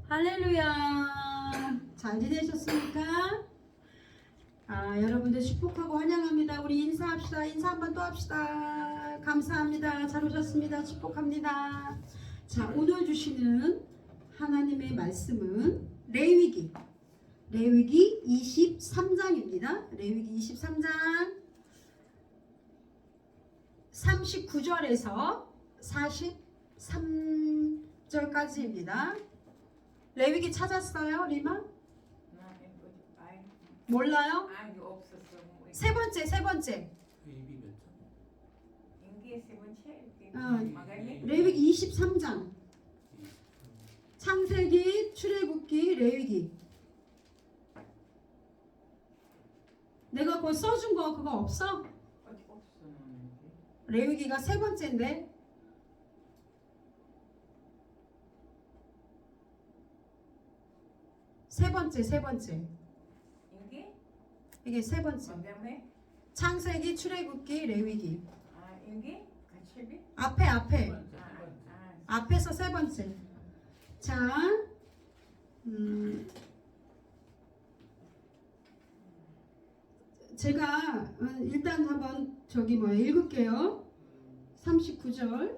할렐루야. 잘 지내셨습니까? 여러분들 축복하고 환영합니다. 우리 인사합시다. 인사 한번 또 합시다. 감사합니다. 잘 오셨습니다. 축복합니다. 자, 오늘 주시는 하나님의 말씀은 레위기 23장입니다. 레위기 23장 39절에서 43절까지입니다. 레위기 찾았어요, 리마? 몰라요? 세 번째. 레위기 23장. 창세기, 출애굽기, 레위기. 내가 그거 써준 거 그거 없어? 레위기가 세 번째인데. 세 번째. 이게 세 번째. 창세기, 출애굽기, 레위기. 앞에. 앞에서 세 번째. 자, 제가 일단 한번 읽을게요. 39절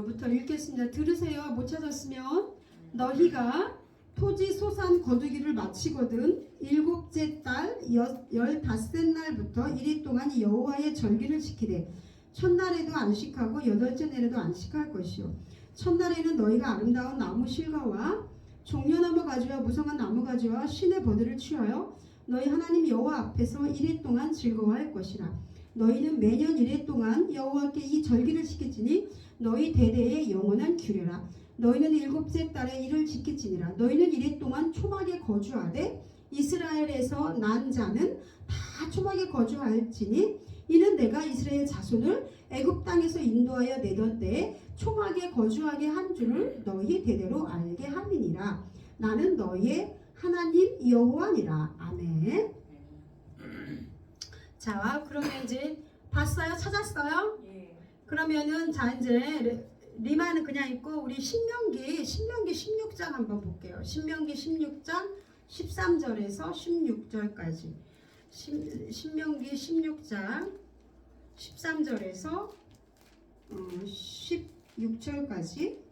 부터 읽겠습니다. 들으세요. 못 찾았으면. 너희가 토지 소산 거두기를 마치거든 일곱째 달 15날부터 이리 동안 여호와의 절기를 지키되 첫날에도 안식하고 여덟째 날에도 안식할 것이요 첫날에는 너희가 아름다운 나무 실과와 종려나무 가지와 무성한 나무 가지와 신의 버들을 취하여 너희 하나님 여호와 앞에서 이리 동안 즐거워할 것이라. 너희는 매년 이리 동안 여호와께 이 절기를 지킬지니 너희 대대의 영원한 규례라. 너희는 일곱째 달에 이를 지킬지니라. 너희는 이리 동안 초막에 거주하되 이스라엘에서 난 자는 다 초막에 거주할지니 이는 내가 이스라엘 자손을 애굽 땅에서 인도하여 내던 때에 초막에 거주하게 한 줄을 너희 대대로 알게 함이니라. 나는 너희의 하나님 여호와니라. 아멘. 자, 그러면 이제 봤어요? 찾았어요? 예. 그러면은 자 이제 리마는 그냥 있고 우리 신명기 16장 한번 볼게요. 신명기 16장 13절에서 16절까지. 신명기 16장 13절에서 16절까지.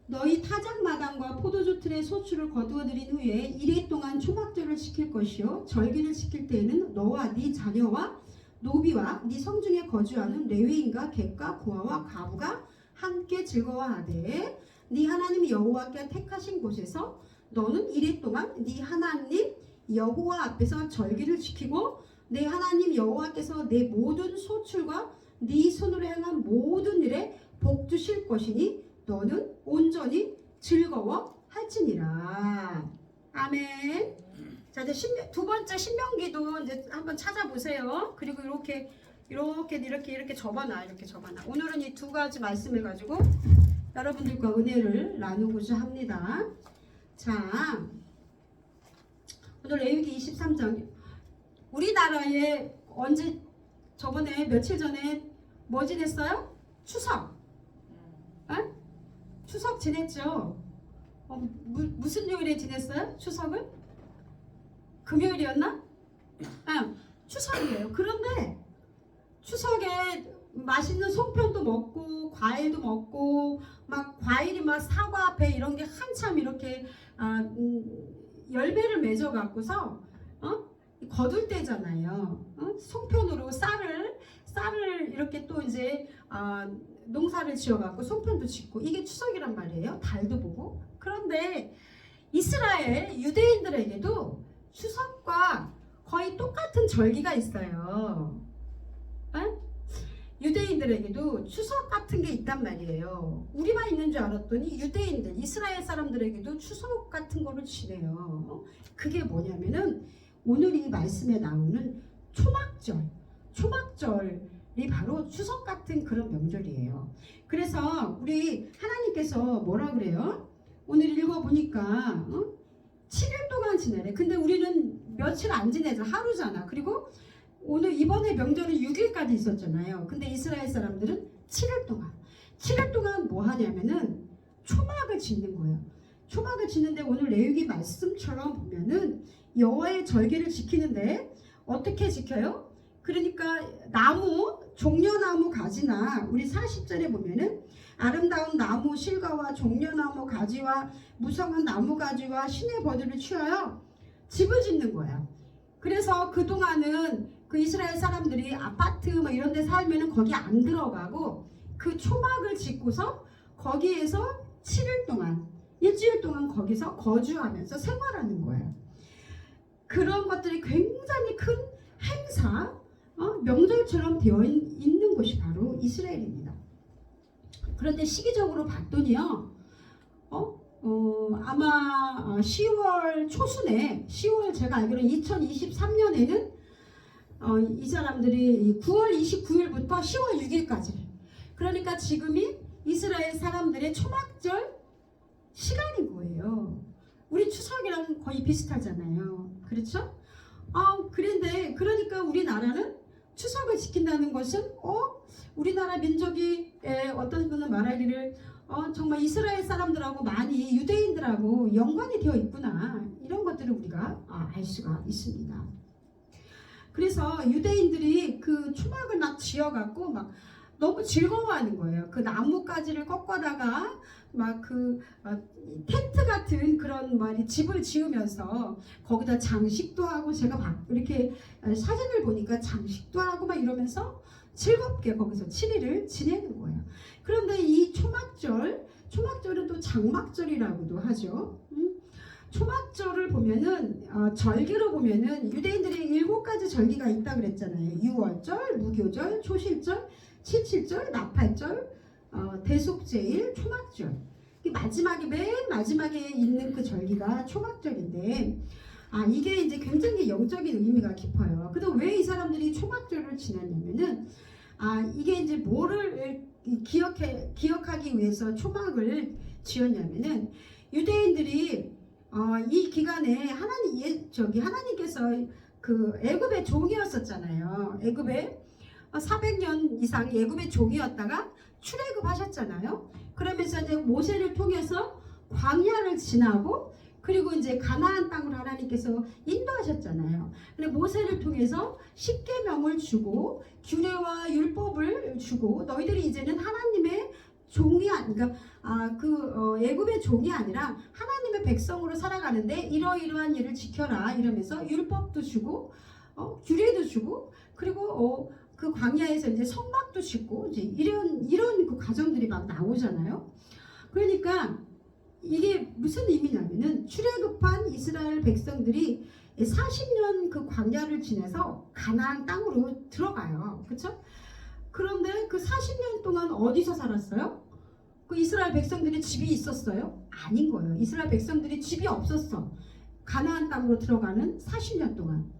너희 타작마당과 포도주 틀의 소출을 거두어들인 후에 이래 동안 초막절을 지킬 것이요 절기를 지킬 때에는 너와 네 자녀와 노비와 네 성중에 거주하는 레위인과 객과 고아와 과부가 함께 즐거워하되 네 하나님 여호와께 택하신 곳에서 너는 이래 동안 네 하나님 여호와 앞에서 절기를 지키고 내 하나님 여호와께서 내 모든 소출과 네 손으로 행한 모든 일에 복 주실 것이니 너는 온전히 즐거워할지니라. 아멘. 자, 이제 두 번째 신명기도 이제 한번 찾아보세요. 그리고 이렇게 접어놔. 오늘은 이 두 가지 말씀을 가지고 여러분들과 은혜를 나누고자 합니다. 자, 오늘 레위기 23장. 우리나라에 저번에 며칠 전에 뭐 지냈어요? 추석. 추석 지냈죠? 무슨 요일에 지냈어요? 추석을? 금요일이었나? 추석이에요. 그런데 추석에 맛있는 송편도 먹고 과일도 먹고 막 과일이 막 사과, 배 이런 게 한참 이렇게 열매를 맺어 갖고서 거둘 때잖아요. 송편으로 쌀을 이렇게 또 이제 농사를 지어갖고 송편도 짓고 이게 추석이란 말이에요. 달도 보고. 그런데 이스라엘 유대인들에게도 추석과 거의 똑같은 절기가 있어요. 유대인들에게도 추석 같은 게 있단 말이에요. 우리만 있는 줄 알았더니 유대인들, 이스라엘 사람들에게도 추석 같은 거를 지내요. 그게 뭐냐면은 오늘 이 말씀에 나오는 초막절이 바로 추석 같은 그런 명절이에요. 그래서 우리 하나님께서 뭐라 그래요? 오늘 읽어보니까 7일 동안 지내래. 근데 우리는 며칠 안 지내죠. 하루잖아. 그리고 오늘 이번에 명절은 6일까지 있었잖아요. 근데 이스라엘 사람들은 7일 동안 뭐 하냐면은 초막을 짓는 거예요. 초막을 짓는데 오늘 레위기 말씀처럼 보면은 여호와의 절기를 지키는데 어떻게 지켜요? 그러니까 나무, 종려나무 가지나 우리 40절에 보면은 아름다운 나무 실과와 종려나무 가지와 무성한 나무 가지와 시내 버드를 취하여 집을 짓는 거야. 그래서 그동안은 그 이스라엘 사람들이 아파트 뭐 이런 데 살면은 거기 안 들어가고 그 초막을 짓고서 거기에서 7일 동안, 일주일 동안 거기서 거주하면서 생활하는 거예요. 그런 것들이 굉장히 큰 행사, 명절처럼 되어 있는 곳이 바로 이스라엘입니다. 그런데 시기적으로 봤더니요, 아마 10월 초순에, 10월 제가 알기로는 2023년에는 이 사람들이 9월 29일부터 10월 6일까지, 그러니까 지금이 이스라엘 사람들의 초막절 시간인 거예요. 우리 추석이랑 거의 비슷하잖아요. 그렇죠? 그런데 그러니까 우리나라는 추석을 지킨다는 것은 우리나라 민족이 어떤 분은 말하기를 정말 이스라엘 사람들하고 많이 유대인들하고 연관이 되어 있구나, 이런 것들을 우리가 알 수가 있습니다. 그래서 유대인들이 그 초막을 막 지어갖고 막 너무 즐거워하는 거예요. 그 나뭇가지를 꺾어다가 막 그 텐트 같은 그런 말이 집을 지으면서 거기다 장식도 하고, 제가 이렇게 사진을 보니까 장식도 하고 막 이러면서 즐겁게 거기서 7일을 지내는 거예요. 그런데 이 초막절은 또 장막절이라고도 하죠. 초막절을 보면은 절기로 보면은 유대인들이 7가지 절기가 있다 그랬잖아요. 유월절, 무교절, 초실절, 칠칠절, 나팔절, 대속제일, 초막절. 맨 마지막에 있는 그 절기가 초막절인데, 이게 이제 굉장히 영적인 의미가 깊어요. 근데 왜 이 사람들이 초막절을 지냈냐면은, 이게 이제 뭐를 기억하기 위해서 초막을 지었냐면은, 유대인들이 이 기간에 하나님께서 그 애굽의 종이었었잖아요. 애굽에 400년 이상 애굽의 종이었다가 출애굽하셨잖아요. 그러면서 이제 모세를 통해서 광야를 지나고, 그리고 이제 가나안 땅으로 하나님께서 인도하셨잖아요. 근데 모세를 통해서 십계명을 주고 규례와 율법을 주고, 너희들이 이제는 하나님의 종이 그러니까 애굽의 종이 아니라 하나님의 백성으로 살아가는데 이러이러한 일을 지켜라, 이러면서 율법도 주고 규례도 주고, 그리고 그 광야에서 이제 성막도 짓고, 이제 이런 그 과정들이 막 나오잖아요. 그러니까 이게 무슨 의미냐면은 출애굽한 이스라엘 백성들이 40년 그 광야를 지내서 가나안 땅으로 들어가요. 그렇죠? 그런데 그 40년 동안 어디서 살았어요? 그 이스라엘 백성들이 집이 있었어요? 아닌 거예요. 이스라엘 백성들이 집이 없었어. 가나안 땅으로 들어가는 40년 동안.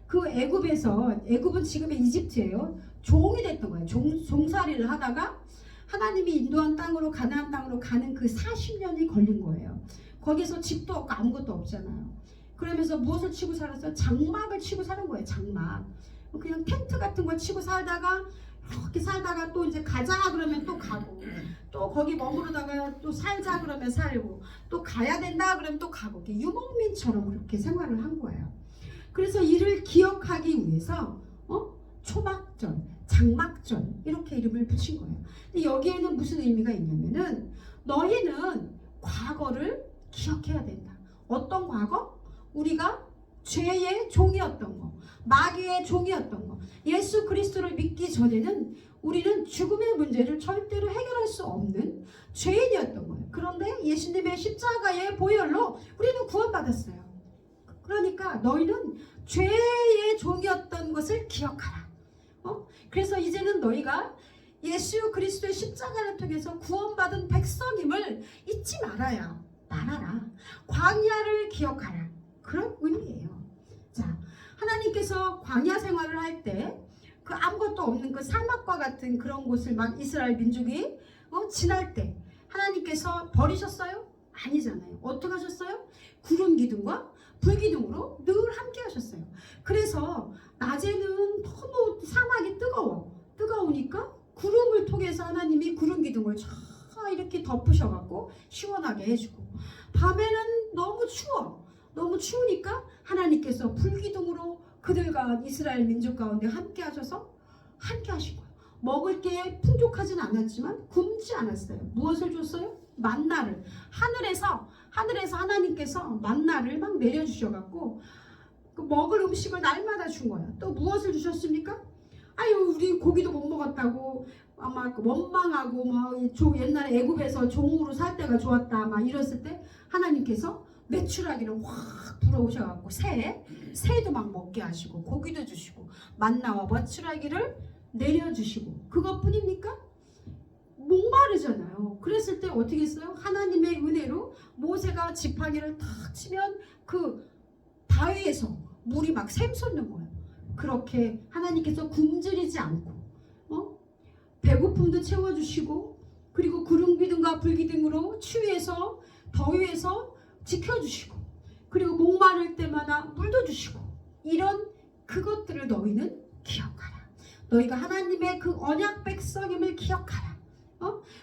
그 애굽은 지금의 이집트예요. 종이 됐던 거예요. 종살이를 하다가 하나님이 인도한 땅으로, 가나안 땅으로 가는 그 40년이 걸린 거예요. 거기서 집도 없고 아무것도 없잖아요. 그러면서 무엇을 치고 살았어요? 장막을 치고 사는 거예요. 장막. 그냥 텐트 같은 걸 치고 살다가 이렇게 살다가 또 이제 가자 그러면 또 가고, 또 거기 머무르다가 또 살자 그러면 살고, 또 가야 된다 그러면 또 가고, 유목민처럼 그렇게 생활을 한 거예요. 그래서 이를 기억하기 위해서 초막절, 장막절 이렇게 이름을 붙인 거예요. 근데 여기에는 무슨 의미가 있냐면은, 너희는 과거를 기억해야 된다. 어떤 과거? 우리가 죄의 종이었던 거, 마귀의 종이었던 거. 예수 그리스도를 믿기 전에는 우리는 죽음의 문제를 절대로 해결할 수 없는 죄인이었던 거예요. 그런데 예수님의 십자가의 보혈로 우리는 구원받았어요. 그러니까 너희는 죄의 종이었던 것을 기억하라. 그래서 이제는 너희가 예수 그리스도의 십자가를 통해서 구원받은 백성임을 잊지 말아라. 광야를 기억하라. 그런 의미예요. 자, 하나님께서 광야 생활을 할 때 그 아무것도 없는 그 사막과 같은 그런 곳을 막 이스라엘 민족이 지날 때 하나님께서 버리셨어요? 아니잖아요. 어떻게 하셨어요? 구름 기둥과 불 기둥으로 늘 함께 하셨어요. 그래서 낮에는 너무 사막이 뜨거우니까 구름을 통해서 하나님이 구름 기둥을 쫙 다 이렇게 덮으셔갖고 시원하게 해주고, 밤에는 너무 추워. 너무 추우니까 하나님께서 불기둥으로 그들과 이스라엘 민족 가운데 함께 하셔서 함께 하신 거예요. 먹을 게 풍족하진 않았지만 굶지 않았어요. 무엇을 줬어요? 만나를. 하늘에서 하나님께서 만나를 막 내려주셔갖고 그 먹을 음식을 날마다 준 거예요. 또 무엇을 주셨습니까? 아유, 우리 고기도 못 먹었다고 아마 원망하고 막 옛날에 애굽에서 종으로 살 때가 좋았다 막 이랬을 때 하나님께서 메추라기를 확 불어오셔갖고 새도 막 먹게 하시고 고기도 주시고 만나와 메추라기를 내려주시고, 그것뿐입니까? 목마르잖아요. 그랬을 때 어떻게 했어요? 하나님의 은혜로 모세가 지팡이를 탁 치면 그 바위에서 물이 막 샘솟는 거예요. 그렇게 하나님께서 굶주리지 않고 배고픔도 채워주시고, 그리고 구름기둥과 불기둥으로 추위에서 더위에서 지켜주시고, 그리고 목마를 때마다 물도 주시고, 이런 그것들을 너희는 기억하라. 너희가 하나님의 그 언약 백성임을 기억하라.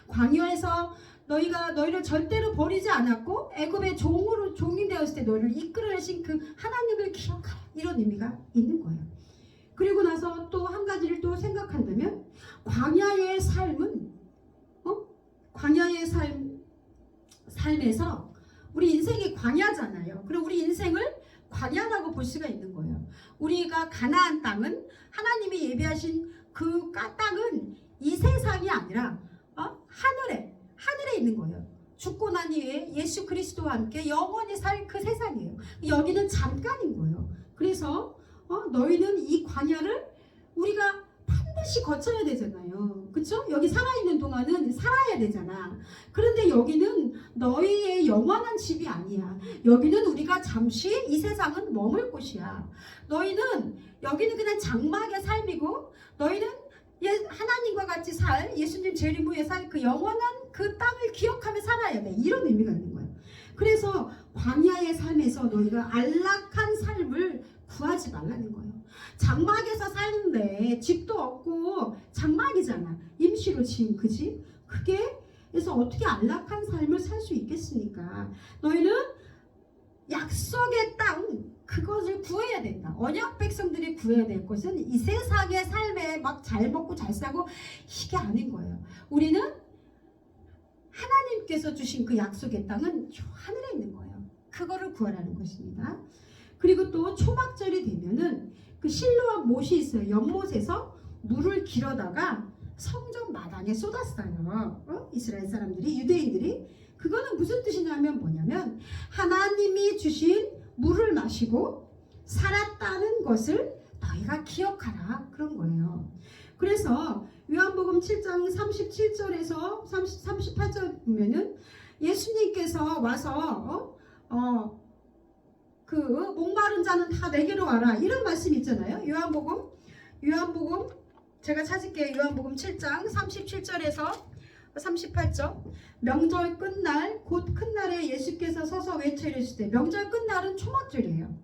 광야에서 너희를 절대로 버리지 않았고 애굽의 종이 되었을 때 너희를 이끌어내신 그 하나님을 기억하라. 이런 의미가 있는 거예요. 그리고 나서 또 한 가지를 또 생각한다면, 광야의 삶은 광야의 삶에서 우리 인생이 광야잖아요. 그리고 우리 인생을 광야라고 볼 수가 있는 거예요. 우리가 가나안 땅은 하나님이 예비하신 그 땅은 이 세상이 아니라 하늘에 있는 거예요. 죽고 난 이후에 예수 그리스도와 함께 영원히 살 그 세상이에요. 여기는 잠깐인 거예요. 그래서 너희는 이 광야를 우리가 반드시 거쳐야 되잖아요. 그쵸? 여기 살아있는 동안은 살아야 되잖아. 그런데 여기는 너희의 영원한 집이 아니야. 여기는 우리가 잠시 이 세상은 머물 곳이야. 여기는 그냥 장막의 삶이고, 너희는 하나님과 같이 살 예수님 재림 후에 살 그 영원한 그 땅을 기억하며 살아야 돼. 이런 의미가 있는 거예요. 그래서 광야의 삶에서 너희가 안락한 삶을 구하지 말라는 거예요. 장막에서 사는데 집도 없고 장막이잖아. 임시로 지은 그 집. 그래서 어떻게 안락한 삶을 살 수 있겠습니까? 너희는 약속의 땅, 그것을 구해야 된다. 언약 백성들이 구해야 될 것은 이 세상의 삶에 막 잘 먹고 잘 사고 이게 아닌 거예요. 우리는 하나님께서 주신 그 약속의 땅은 하늘에 있는 거예요. 그거를 구하라는 것입니다. 그리고 또 초막절이 되면은 그 실로암 못이 있어요. 연못에서 물을 길어다가 성전 마당에 쏟았어요. 이스라엘 사람들이, 유대인들이. 그거는 무슨 뜻이냐면 뭐냐면 하나님이 주신 물을 마시고 살았다는 것을 너희가 기억하라, 그런 거예요. 그래서 요한복음 7장 37절에서 38절 보면은 예수님께서 와서 그 목마른 자는 다 내게로 와라, 이런 말씀 있잖아요. 요한복음 제가 찾을게요. 요한복음 7장 37절에서 38절. 명절 끝날 곧 큰 날에 예수께서 서서 외쳐 이르시되, 명절 끝날은 초막절이에요.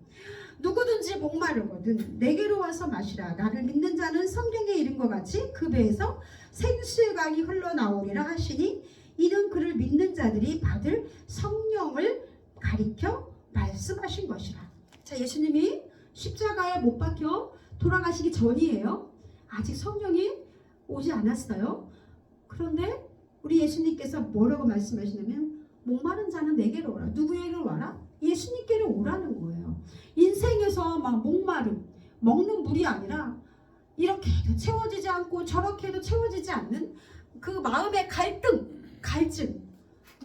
누구든지 목마르거든 내게로 와서 마시라. 나를 믿는 자는 성경에 이른 것 같이 그 배에서 생수의 강이 흘러나오리라 하시니, 이는 그를 믿는 자들이 받을 성령을 가리켜 말씀하신 것이라. 자, 예수님이 십자가에 못 박혀 돌아가시기 전이에요. 아직 성령이 오지 않았어요. 그런데 우리 예수님께서 뭐라고 말씀하시냐면, 목마른 자는 내게로 오라. 누구에게로 와라? 예수님께로 오라는 거예요. 인생에서 막 목마름, 먹는 물이 아니라 이렇게 해도 채워지지 않고 저렇게 해도 채워지지 않는 그 마음의 갈증,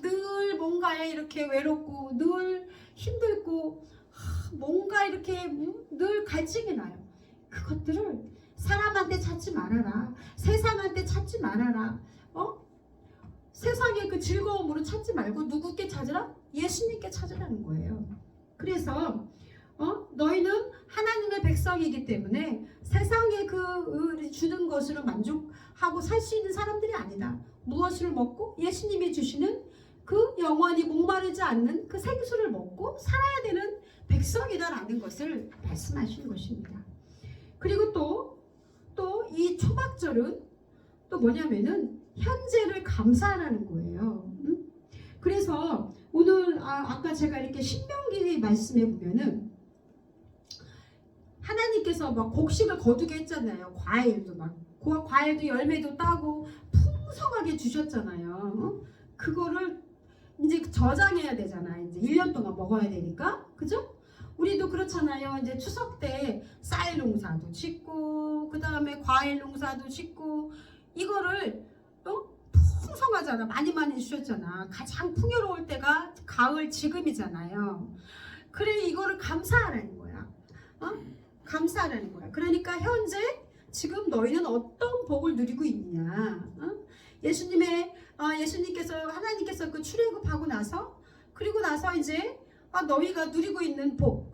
늘 뭔가에 이렇게 외롭고 늘 힘들고 뭔가 이렇게 늘 갈증이 나요. 그것들을 사람한테 찾지 말아라. 세상한테 찾지 말아라. 세상의 그 즐거움으로 찾지 말고 누구께 찾으라? 예수님께 찾으라는 거예요. 그래서 너희는 하나님의 백성이기 때문에 세상에 그 주는 것으로 만족하고 살 수 있는 사람들이 아니다. 무엇을 먹고 예수님이 주시는 그 영원히 목마르지 않는 그 생수를 먹고 살아야 되는 백성이다라는 것을 말씀하신 것입니다. 그리고 또 이 초막절은 또 뭐냐면은 현재를 감사하라는 거예요. 그래서 오늘 아까 제가 이렇게 신명기 말씀에 보면은 하나님께서 막 곡식을 거두게 했잖아요. 과일도 막 과일도 열매도 따고 풍성하게 주셨잖아요. 그거를 이제 저장해야 되잖아요. 이제 1년 동안 먹어야 되니까. 그죠? 우리도 그렇잖아요. 이제 추석 때 쌀 농사도 짓고 그 다음에 과일 농사도 짓고 이거를 풍성하잖아. 많이 주셨잖아. 가장 풍요로울 때가 가을 지금이잖아요. 그래 이거를 감사하라는 거야. 감사하라는 거야. 그러니까 현재 지금 너희는 어떤 복을 누리고 있느냐. 예수님께서 하나님께서 그 출애굽하고 나서 그리고 나서 이제 너희가 누리고 있는 복,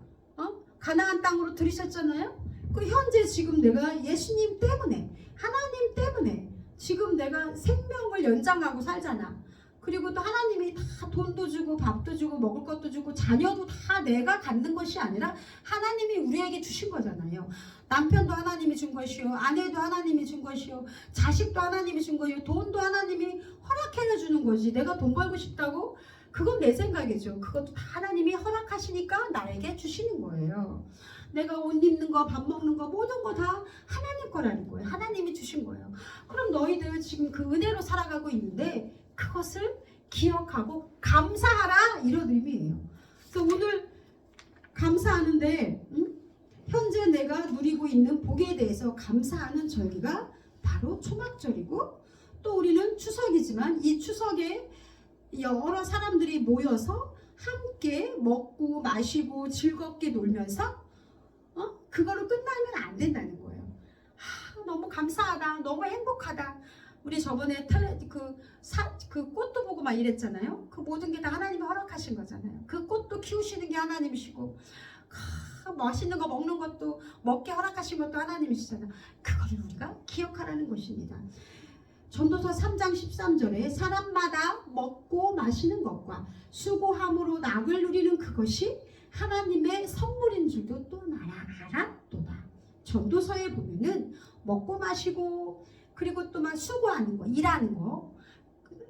가나안 땅으로 들이셨잖아요. 그 현재 지금 내가 예수님 때문에 하나님 때문에 지금 내가 생명을 연장하고 살잖아. 그리고 또 하나님이 다 돈도 주고 밥도 주고 먹을 것도 주고 자녀도 다 내가 갖는 것이 아니라 하나님이 우리에게 주신 거잖아요. 남편도 하나님이 준 것이요, 아내도 하나님이 준 것이요, 자식도 하나님이 준 것이요, 돈도 하나님이 허락해 주는 거지. 내가 돈 벌고 싶다고? 그건 내 생각이죠. 그것도 다 하나님이 허락하시니까 나에게 주시는 거예요. 내가 옷 입는 거, 밥 먹는 거, 모든 거 다 하나님 거라는 거예요. 하나님이 주신 거예요. 그럼 너희들 지금 그 은혜로 살아가고 있는데 그것을 기억하고 감사하라, 이런 의미예요. 그래서 오늘 감사하는데 현재 내가 누리고 있는 복에 대해서 감사하는 절기가 바로 초막절이고, 또 우리는 추석이지만 이 추석에 여러 사람들이 모여서 함께 먹고 마시고 즐겁게 놀면서 그거로 끝나면 안 된다는 거예요. 너무 감사하다, 너무 행복하다. 우리 저번에 그 꽃도 보고 막 이랬잖아요. 그 모든 게 다 하나님이 허락하신 거잖아요. 그 꽃도 키우시는 게 하나님이시고 맛있는 거 먹는 것도 먹게 허락하신 것도 하나님이시잖아요. 그거를 우리가 기억하라는 것입니다. 전도서 3장 13절에 사람마다 먹고 마시는 것과 수고함으로 낙을 누리는 그것이 하나님의 선물인 줄도 또 알았도다. 전도서에 보면은 먹고 마시고 그리고 또 막 수고하는 거, 일하는 거.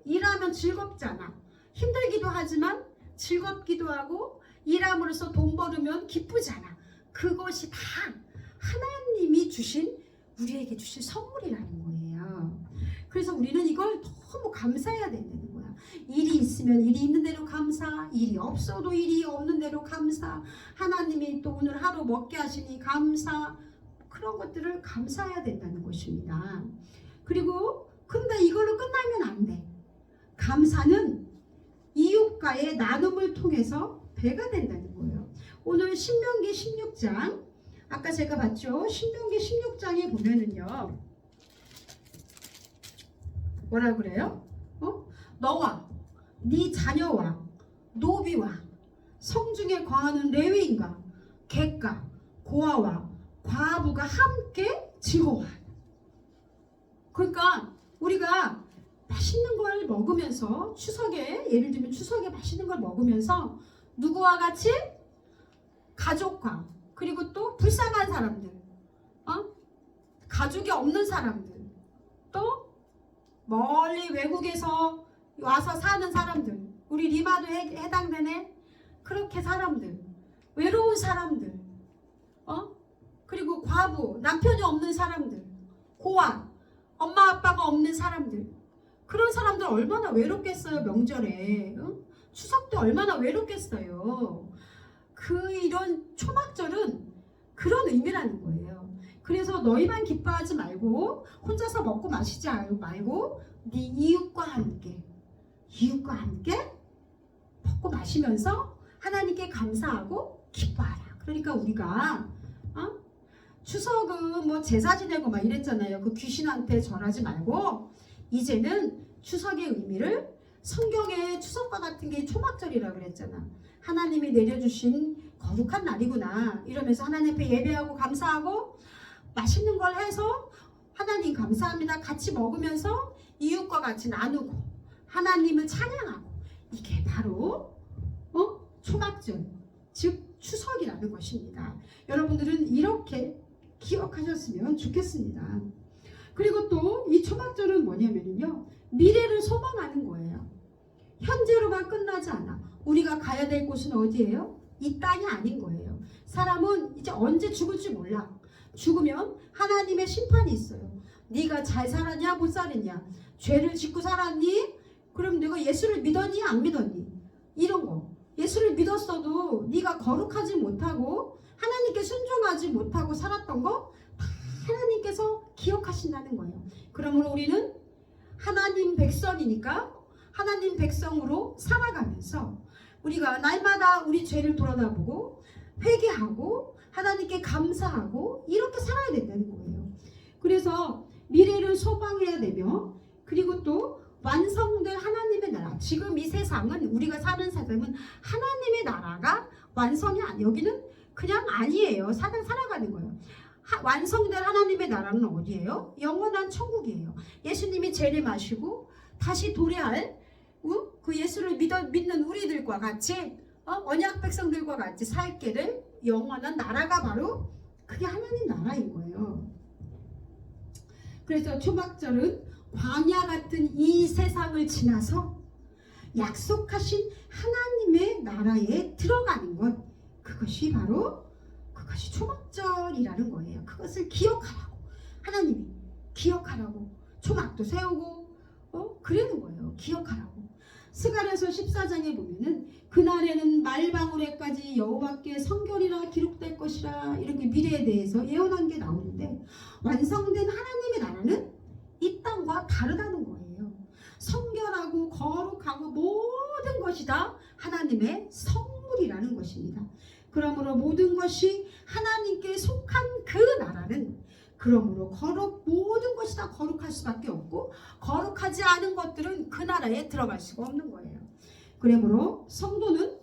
일하면 즐겁잖아. 힘들기도 하지만 즐겁기도 하고 일함으로써 돈 벌으면 기쁘잖아. 그것이 다 하나님이 주신, 우리에게 주신 선물이라는 거예요. 그래서 우리는 이걸 너무 감사해야 된다는 거야. 일이 있으면 일이 있는 대로 감사, 일이 없어도 일이 없는 대로 감사, 하나님이 또 오늘 하루 먹게 하시니 감사, 그런 것들을 감사해야 된다는 것입니다. 그리고 근데 이걸로 끝나면 안 돼. 감사는 이웃과의 나눔을 통해서 배가 된다는 거예요. 오늘 신명기 16장, 아까 제가 봤죠? 신명기 16장에 보면은요, 뭐라 그래요? 너와 네 자녀와 노비와 성중에 거하는 레위인과 객가 고아와 과부가 함께 즐거워하라. 그러니까 우리가 맛있는 걸 먹으면서 추석에, 예를 들면 추석에 맛있는 걸 먹으면서 누구와 같이? 가족과, 그리고 또 불쌍한 사람들, 가족이 없는 사람들, 또 멀리 외국에서 와서 사는 사람들, 우리 리마도 해당되네. 그렇게 사람들, 외로운 사람들, 그리고 과부, 남편이 없는 사람들, 고아, 엄마 아빠가 없는 사람들, 그런 사람들 얼마나 외롭겠어요. 명절에 추석 때 얼마나 외롭겠어요. 이런 초막절은 그런 의미라는 거예요. 그래서 너희만 기뻐하지 말고 혼자서 먹고 마시지 말고 네 이웃과 함께 먹고 마시면서 하나님께 감사하고 기뻐하라. 그러니까 우리가 추석은 뭐 제사 지내고 막 이랬잖아요. 그 귀신한테 절하지 말고 이제는 추석의 의미를, 성경의 추석과 같은 게 초막절이라고 그랬잖아. 하나님이 내려주신 거룩한 날이구나 이러면서 하나님 앞에 예배하고 감사하고 맛있는 걸 해서 하나님 감사합니다 같이 먹으면서 이웃과 같이 나누고 하나님을 찬양하고, 이게 바로 초막절, 즉 추석이라는 것입니다. 여러분들은 이렇게 기억하셨으면 좋겠습니다. 그리고 또 이 초막절은 뭐냐면요, 미래를 소망하는 거예요. 현재로만 끝나지 않아. 우리가 가야 될 곳은 어디예요? 이 땅이 아닌 거예요. 사람은 이제 언제 죽을지 몰라. 죽으면 하나님의 심판이 있어요. 네가 잘 살았냐 못 살았냐, 죄를 짓고 살았니? 그럼 네가 예수를 믿었니 안 믿었니? 이런 거. 예수를 믿었어도 네가 거룩하지 못하고 하나님께 순종하지 못하고 살았던 거 다 하나님께서 기억하신다는 거예요. 그러므로 우리는 하나님 백성이니까 하나님 백성으로 살아가면서 우리가 날마다 우리 죄를 돌아다보고 회개하고 하나님께 감사하고 이렇게 살아야 된다는 거예요. 그래서 미래를 소망해야 되며, 그리고 또 완성될 하나님의 나라. 지금 이 세상은, 우리가 사는 세상은 하나님의 나라가 완성이 여기는 그냥 아니에요. 살아가는 거예요. 완성될 하나님의 나라는 어디예요? 영원한 천국이에요. 예수님이 재림하시고 다시 도래할 그 예수를 믿는 우리들과 같이 언약 백성들과 같이 살게 될 영원한 나라가 바로 그게 하나님 나라인 거예요. 그래서 초막절은 광야 같은 이 세상을 지나서 약속하신 하나님의 나라에 들어가는 것, 그것이 초막절이라는 거예요. 그것을 기억하라고, 하나님이 기억하라고 초막도 세우고 그러는 거예요. 기억하라고. 스가랴서 14장에 보면은 그날에는 말방울에까지 여호와께 성결이라 기록될 것이라, 이렇게 미래에 대해서 예언한 게 나오는데, 완성된 하나님의 나라는 이 땅과 다르다는 거예요. 성결하고 거룩하고 모든 것이 다 하나님의 선물이라는 것입니다. 그러므로 모든 것이 하나님께 속한 그 나라는, 그러므로 모든 것이 다 거룩할 수밖에 없고, 거룩하지 않은 것들은 그 나라에 들어갈 수가 없는 거예요. 그러므로 성도는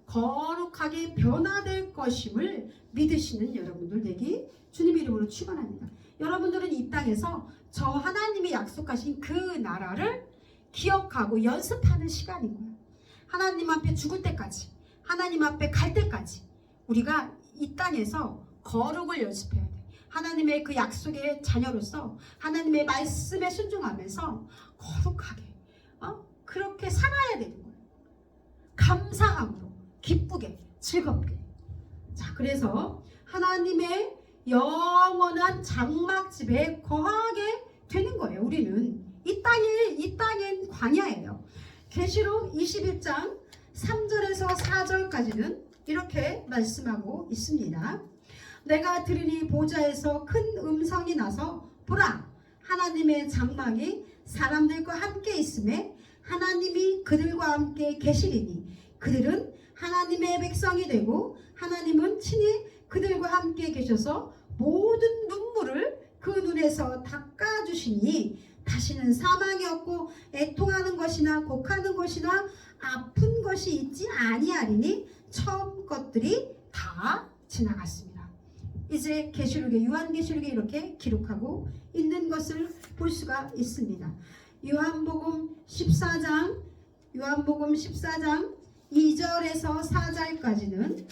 거룩하게 변화될 것임을 믿으시는 여러분들 되기 주님 이름으로 축원합니다. 여러분들은 이 땅에서 저 하나님이 약속하신 그 나라를 기억하고 연습하는 시간인 거예요. 하나님 앞에 죽을 때까지, 하나님 앞에 갈 때까지 우리가 이 땅에서 거룩을 연습해야 돼. 하나님의 그 약속의 자녀로서 하나님의 말씀에 순종하면서 거룩하게 그렇게 살아야 되는 거예요. 감사함으로, 기쁘게, 즐겁게. 자, 그래서 하나님의 영원한 장막집에 거하게 되는 거예요. 우리는 이 땅엔 광야예요. 계시록 21장 3절에서 4절까지는 이렇게 말씀하고 있습니다. 내가 들으니 보좌에서 큰 음성이 나서 보라, 하나님의 장막이 사람들과 함께 있음에 하나님이 그들과 함께 계시리니 그들은 하나님의 백성이 되고 하나님은 친히 그들과 함께 계셔서 모든 눈물을 그 눈에서 닦아주시니 다시는 사망이 없고 애통하는 것이나 곡하는 것이나 아픈 것이 있지 아니하리니 처음 것들이 다 지나갔습니다. 이제 계시록에, 요한계시록에 이렇게 기록하고 있는 것을 볼 수가 있습니다. 요한복음 14장 2절에서 4절까지는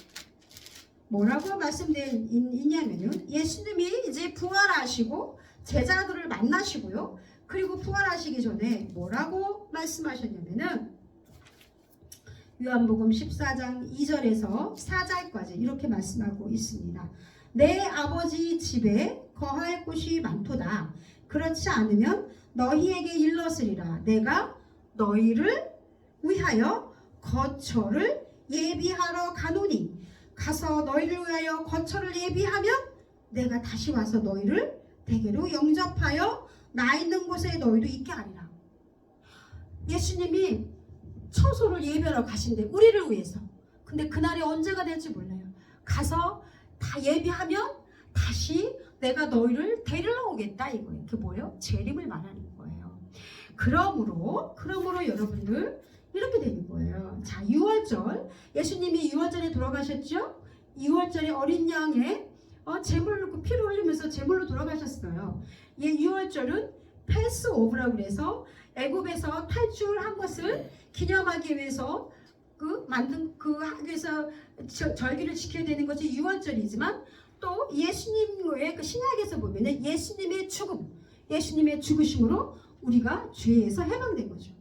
뭐라고 말씀되어 있냐면요, 예수님이 이제 부활하시고 제자들을 만나시고요, 그리고 부활하시기 전에 뭐라고 말씀하셨냐면은 요한복음 14장 2절에서 4절까지 이렇게 말씀하고 있습니다. 내 아버지 집에 거할 곳이 많도다. 그렇지 않으면 너희에게 일렀으리라. 내가 너희를 위하여 거처를 예비하러 가노니 가서 너희를 위하여 거처를 예비하면 내가 다시 와서 너희를 대개로 영접하여 나 있는 곳에 너희도 있게 하리라. 예수님이 처소를 예비하러 가신대, 우리를 위해서. 근데 그날이 언제가 될지 몰라요. 가서 다 예비하면 다시 내가 너희를 데리러 오겠다 이거예요. 그게 뭐예요? 재림을 말하는 거예요. 그러므로 여러분들 이렇게 되는 거예요. 자, 6월절, 예수님이 6월절에 돌아가셨죠? 6월절에 어린 양의 제물로 피를 흘리면서 제물로 돌아가셨어요. 6월절은 패스오브라고 그래서 애굽에서 탈출한 것을 기념하기 위해서 만든 하기 위해서 절기를 지켜야 되는 것이 6월절이지만, 또 예수님의 그 신약에서 보면은 예수님의 죽음, 예수님의 죽으심으로 우리가 죄에서 해방된 거죠.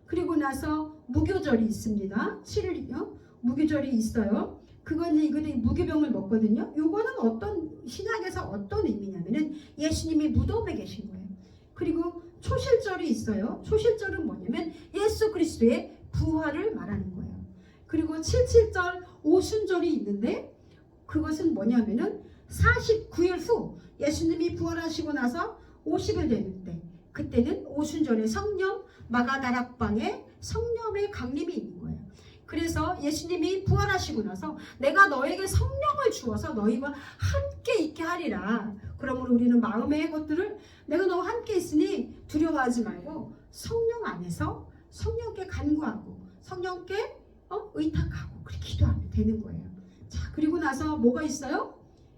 그리고 나서 무교절이 있습니다. 7일이요. 무교절이 있어요. 그건 이거는 무교병을 먹거든요. 요거는 어떤 신약에서 어떤 의미냐면은 예수님이 무덤에 계신 거예요. 그리고 초실절이 있어요. 초실절은 뭐냐면 예수 그리스도의 부활을 말하는 거예요. 그리고 77절 오순절이 있는데 그것은 뭐냐면은 49일 후 예수님이 부활하시고 나서 50일 되는데 그때는 오순절에 성령 마가다락방에 성령의 강림이 있는 거예요. 그래서 예수님이 부활하시고 나서 내가 너에게 성령을 주어서 너희와 함께 있게 하리라. 그러므로 우리는 마음의 것들을 내가 너와 함께 있으니 두려워하지 말고 성령 안에서 성령께 간구하고 성령께 의탁하고 그렇게 기도하면 되는 거예요. 자, 그리고 나서 뭐가 있어요?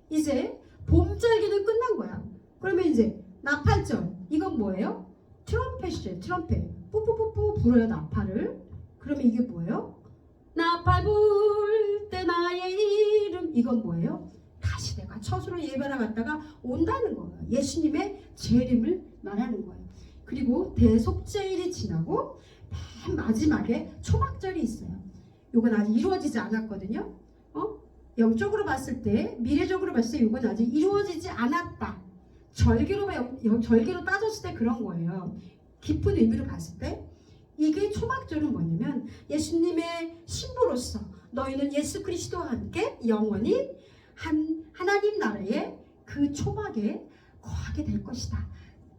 이제 봄절기는 끝난 거야. 그러면 이제 나팔절, 이건 뭐예요? 트럼펫이죠. 트럼펫. 뿌뿌뿌뿌 불어요, 나팔을. 그러면 이게 뭐예요? 나팔 불 때 나의 이름. 이건 뭐예요? 다시 내가 처소로 예배하러 갔다가 온다는 거예요. 예수님의 재림을 말하는 거예요. 그리고 대속죄일이 지나고 맨 마지막에 초막절이 있어요. 이건 아직 이루어지지 않았거든요. 영적으로 봤을 때, 미래적으로 봤을 때 이건 아직 이루어지지 않았다. 절기로 따졌을 때 그런 거예요. 깊은 의미로 봤을 때 이게 초막절은 뭐냐면 예수님의 신부로서 너희는 예수 그리스도와 함께 영원히 하나님 나라의 그 초막에 거하게 될 것이다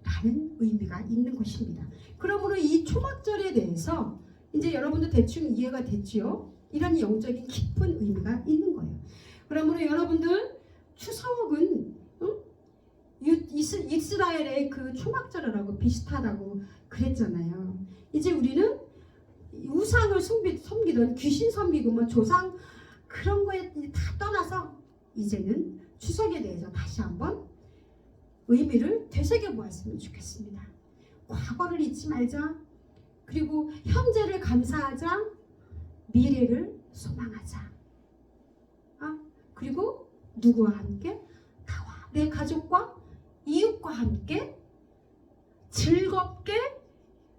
라는 의미가 있는 것입니다. 그러므로 이 초막절에 대해서 이제 여러분도 대충 이해가 됐지요? 이런 영적인 깊은 의미가 있는 거예요. 그러므로 여러분들 추석은 이스라엘의 그 초막절하고 비슷하다고 그랬잖아요. 이제 우리는 우상을 섬기던 귀신 섬기고 뭐 조상 그런 거에 다 떠나서 이제는 추석에 대해서 다시 한번 의미를 되새겨 보았으면 좋겠습니다. 과거를 잊지 말자. 그리고 현재를 감사하자. 미래를 소망하자. 그리고 누구와 함께? 나와 내 가족과 이웃과 함께 즐겁게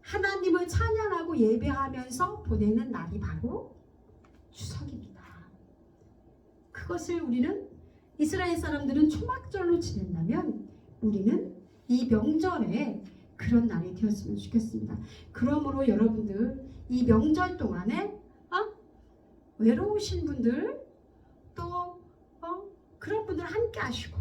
하나님을 찬양하고 예배하면서 보내는 날이 바로 추석입니다. 그것을 우리는 이스라엘 사람들은 초막절로 지낸다면 우리는 이 명절에 그런 날이 되었으면 좋겠습니다. 그러므로 여러분들 이 명절 동안에 외로우신 분들 또 그런 분들 함께 하시고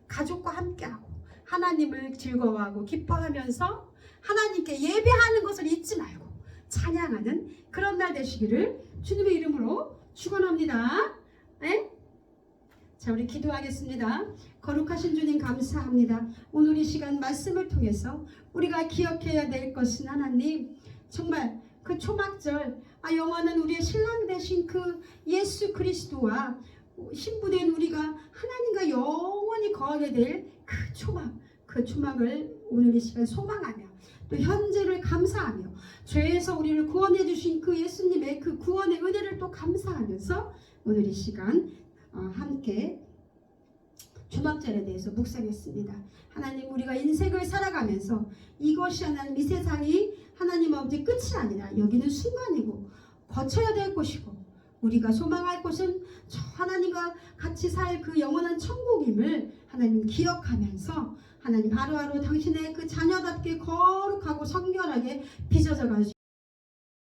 가족과 함께 하고 하나님을 즐거워하고 기뻐하면서 하나님께 예배하는 것을 잊지 말고 찬양하는 그런 날 되시기를 주님의 이름으로 축원합니다. 네? 자, 우리 기도하겠습니다. 거룩하신 주님 감사합니다. 오늘 이 시간 말씀을 통해서 우리가 기억해야 될 것은 하나님 정말 그 초막절 영원한 우리의 신랑 되신 그 예수 그리스도와 신부된 우리가 하나님과 영원히 거하게 될 그 초막을 오늘 이 시간 소망하며 또 현재를 감사하며 죄에서 우리를 구원해 주신 그 예수님의 그 구원의 은혜를 또 감사하면서 오늘 이 시간 함께 초막절에 대해서 묵상했습니다. 하나님 우리가 인생을 살아가면서 이것이 하나님 이 세상이 하나님 아버지 끝이 아니라 여기는 순간이고 거쳐야 될 곳이고 우리가 소망할 곳은 저 하나님과 같이 살 그 영원한 천국임을 하나님 기억하면서 하나님 하루하루 당신의 그 자녀답게 거룩하고 성결하게 빚어져 가지고